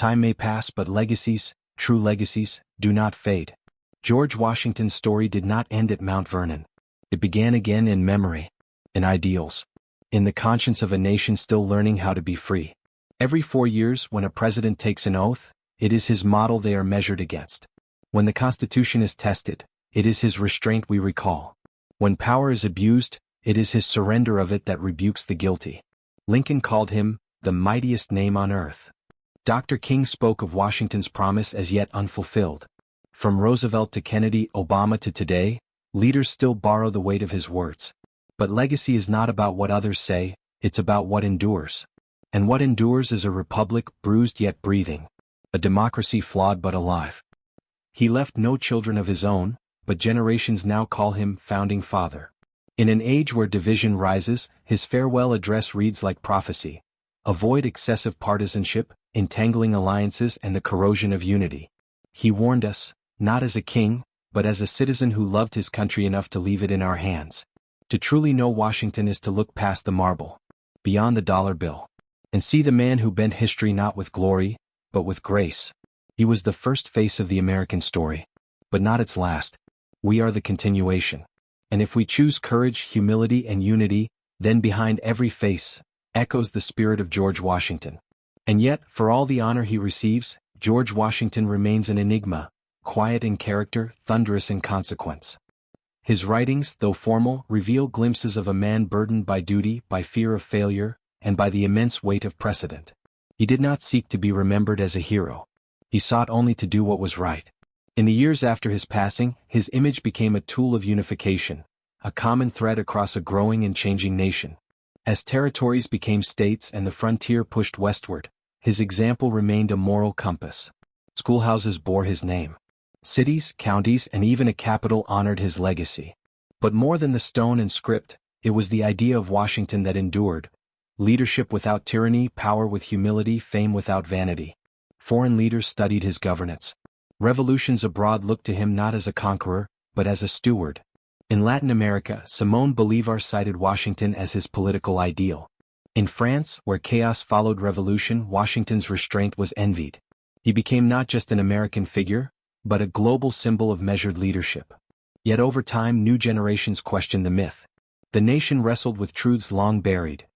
Time may pass, but legacies, true legacies, do not fade. George Washington's story did not end at Mount Vernon. It began again in memory, in ideals, in the conscience of a nation still learning how to be free. Every 4 years, when a president takes an oath, it is his model they are measured against. When the Constitution is tested, it is his restraint we recall. When power is abused, it is his surrender of it that rebukes the guilty. Lincoln called him the mightiest name on earth. Dr. King spoke of Washington's promise as yet unfulfilled. From Roosevelt to Kennedy, Obama to today, leaders still borrow the weight of his words. But legacy is not about what others say, it's about what endures. And what endures is a republic bruised yet breathing, a democracy flawed but alive. He left no children of his own, but generations now call him Founding Father. In an age where division rises, his farewell address reads like prophecy. Avoid excessive partisanship, entangling alliances, and the corrosion of unity. He warned us, not as a king, but as a citizen who loved his country enough to leave it in our hands. To truly know Washington is to look past the marble, beyond the dollar bill, and see the man who bent history not with glory, but with grace. He was the first face of the American story, but not its last. We are the continuation. And if we choose courage, humility, and unity, then behind every face echoes the spirit of George Washington. And yet, for all the honor he receives, George Washington remains an enigma, quiet in character, thunderous in consequence. His writings, though formal, reveal glimpses of a man burdened by duty, by fear of failure, and by the immense weight of precedent. He did not seek to be remembered as a hero. He sought only to do what was right. In the years after his passing, his image became a tool of unification, a common thread across a growing and changing nation. As territories became states and the frontier pushed westward, his example remained a moral compass. Schoolhouses bore his name. Cities, counties, and even a capital honored his legacy. But more than the stone and script, it was the idea of Washington that endured. Leadership without tyranny, power with humility, fame without vanity. Foreign leaders studied his governance. Revolutions abroad looked to him not as a conqueror, but as a steward. In Latin America, Simón Bolívar cited Washington as his political ideal. In France, where chaos followed revolution, Washington's restraint was envied. He became not just an American figure, but a global symbol of measured leadership. Yet over time, new generations questioned the myth. The nation wrestled with truths long buried.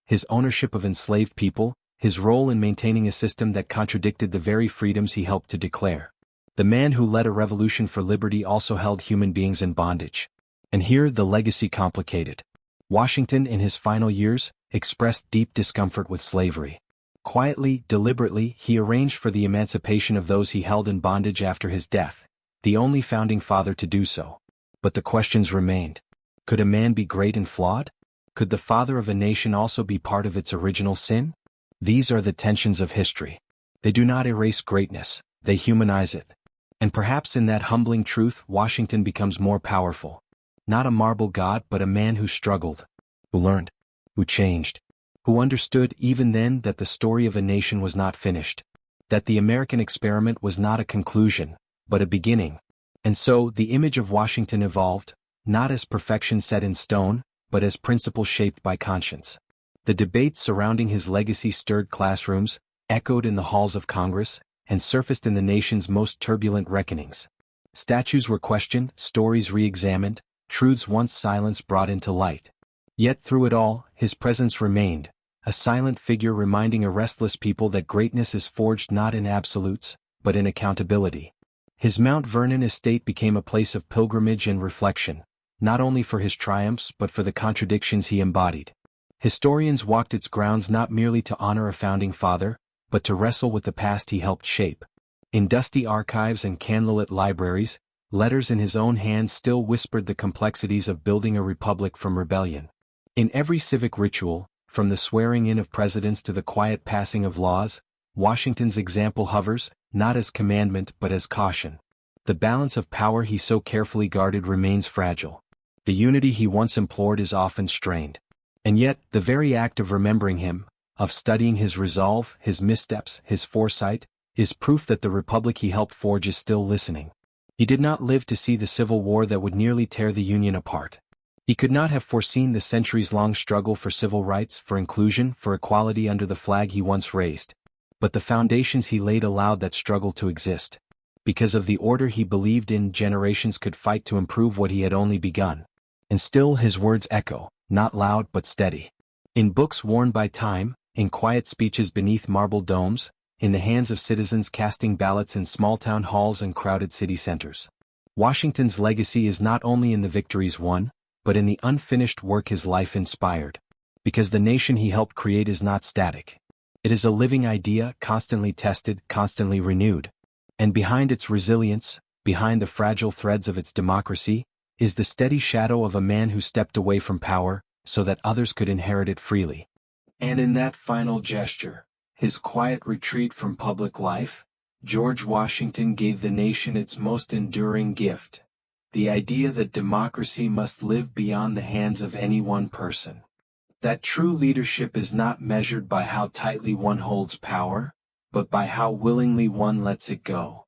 His ownership of enslaved people, his role in maintaining a system that contradicted the very freedoms he helped to declare. The man who led a revolution for liberty also held human beings in bondage. And here the legacy complicated. Washington, in his final years, expressed deep discomfort with slavery. Quietly, deliberately, he arranged for the emancipation of those he held in bondage after his death, the only founding father to do so. But the questions remained. Could a man be great and flawed? Could the father of a nation also be part of its original sin? These are the tensions of history. They do not erase greatness, they humanize it. And perhaps in that humbling truth, Washington becomes more powerful. Not a marble god, but a man who struggled, who learned, who changed, who understood even then that the story of a nation was not finished, that the American experiment was not a conclusion, but a beginning. And so, the image of Washington evolved, not as perfection set in stone, but as principle shaped by conscience. The debates surrounding his legacy stirred classrooms, echoed in the halls of Congress, and surfaced in the nation's most turbulent reckonings. Statues were questioned, stories re-examined, truths once silenced brought into light. Yet through it all, his presence remained, a silent figure reminding a restless people that greatness is forged not in absolutes, but in accountability. His Mount Vernon estate became a place of pilgrimage and reflection, not only for his triumphs but for the contradictions he embodied. Historians walked its grounds not merely to honor a founding father, but to wrestle with the past he helped shape. In dusty archives and candlelit libraries, letters in his own hand still whispered the complexities of building a republic from rebellion. In every civic ritual, from the swearing-in of presidents to the quiet passing of laws, Washington's example hovers, not as commandment but as caution. The balance of power he so carefully guarded remains fragile. The unity he once implored is often strained. And yet, the very act of remembering him, of studying his resolve, his missteps, his foresight, is proof that the republic he helped forge is still listening. He did not live to see the Civil War that would nearly tear the Union apart. He could not have foreseen the centuries-long struggle for civil rights, for inclusion, for equality under the flag he once raised. but the foundations he laid allowed that struggle to exist. Because of the order he believed in, generations could fight to improve what he had only begun. And still his words echo, not loud but steady. In books worn by time, in quiet speeches beneath marble domes, in the hands of citizens casting ballots in small town halls and crowded city centers. Washington's legacy is not only in the victories won, but in the unfinished work his life inspired. Because the nation he helped create is not static. It is a living idea, constantly tested, constantly renewed. And behind its resilience, behind the fragile threads of its democracy, is the steady shadow of a man who stepped away from power, so that others could inherit it freely. And in that final gesture, his quiet retreat from public life, George Washington gave the nation its most enduring gift, the idea that democracy must live beyond the hands of any one person. That true leadership is not measured by how tightly one holds power, but by how willingly one lets it go.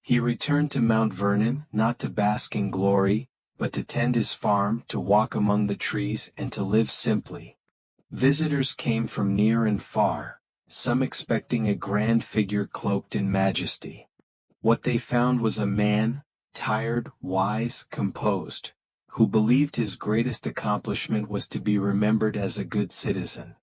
He returned to Mount Vernon not to bask in glory, but to tend his farm, to walk among the trees, and to live simply. Visitors came from near and far, some expecting a grand figure cloaked in majesty. What they found was a man, tired, wise, composed, who believed his greatest accomplishment was to be remembered as a good citizen.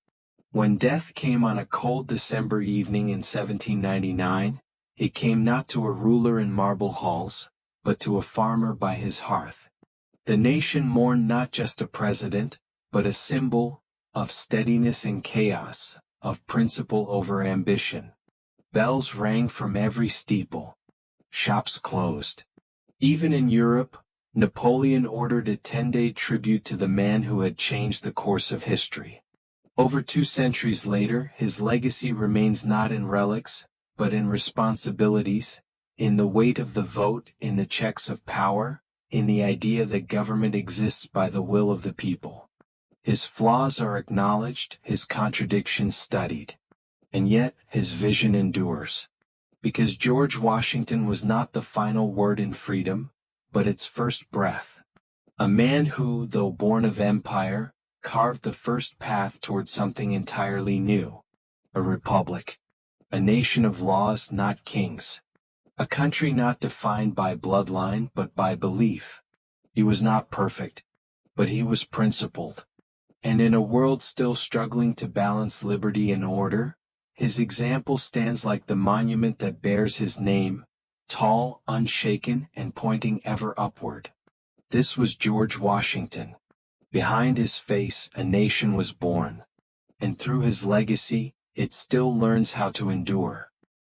When death came on a cold December evening in 1799, it came not to a ruler in marble halls, but to a farmer by his hearth. The nation mourned not just a president, but a symbol of steadiness in chaos, of principle over ambition. Bells rang from every steeple. Shops closed. Even in Europe, Napoleon ordered a 10-day tribute to the man who had changed the course of history. Over 2 centuries later, his legacy remains not in relics, but in responsibilities, in the weight of the vote, in the checks of power, in the idea that government exists by the will of the people. His flaws are acknowledged, his contradictions studied. And yet, his vision endures. Because George Washington was not the final word in freedom, but its first breath. A man who, though born of empire, carved the first path toward something entirely new. A republic. A nation of laws, not kings. A country not defined by bloodline but by belief. He was not perfect, but he was principled. And in a world still struggling to balance liberty and order, his example stands like the monument that bears his name, tall, unshaken, and pointing ever upward. This was George Washington. Behind his face, a nation was born. And through his legacy, it still learns how to endure.